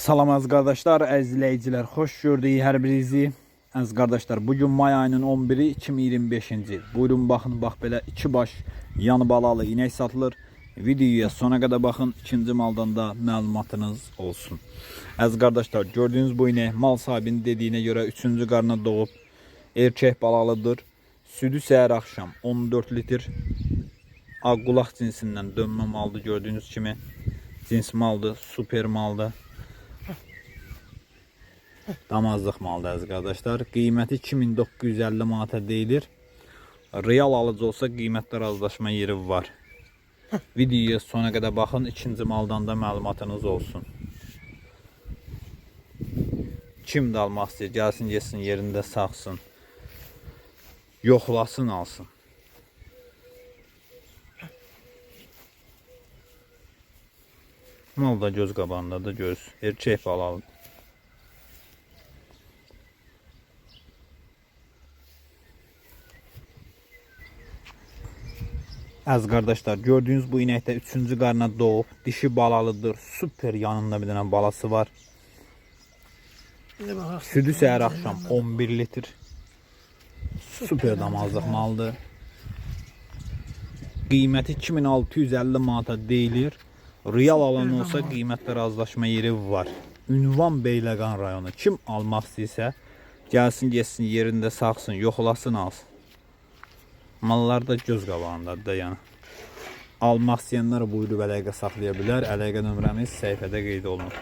Salam əziz qardaşlar, əziz izləyicilər, xoş gördük hər birinizi. Əziz qardaşlar, bugün may ayının 11-i 2025-ci. Buyurun baxın, bax belə iki baş yanı balalı inək satılır. Videoya sona qədər baxın, ikinci maldan da məlumatınız olsun. Əziz qardaşlar, gördüyünüz bu inək mal sahibinin dediyinə görə 3-cü qarına doğub erkək balalıdır. Südü səhər axşam 14 litr. Ağqulaq cinsindən dönmə maldır, gördüyünüz kimi. Cins maldır, super maldır. Damazlıq maldır əziz qardaşlar. Qiyməti 2950 manata deyilir. Real alıcı olsa qiymətdə razılaşma yeri var. Videoya sona qədər baxın, ikinci maldan da məlumatınız olsun. Kim də almaq istəyir, gəlsin yesin, yerində saxsın. Yoxlasın, alsın. Mal da göz qabağında da göz. Erkək balalı. Əziz qardaşlar, gördüyünüz bu inəkdə 3-cü qarına doğub, dişi balalıdır, super yanında bir dənə balası var. Südü səhər axşam 11 litr. Super damazlıq maldır. Qiyməti 2650 manata deyilir. Real alan olsa qiymətdə razılaşma yeri var. Ünvan Beyləqan rayonu. Kim almaq istəyirsə, gəlsin, geçsin, yerində saxsın, yoxlasın, alsın. Mallar da göz qabağındadır da yəni. Almaq istəyənlər buyurub əlaqə saxlaya bilər. Əlaqə nömrəmiz səhifədə qeyd olunur.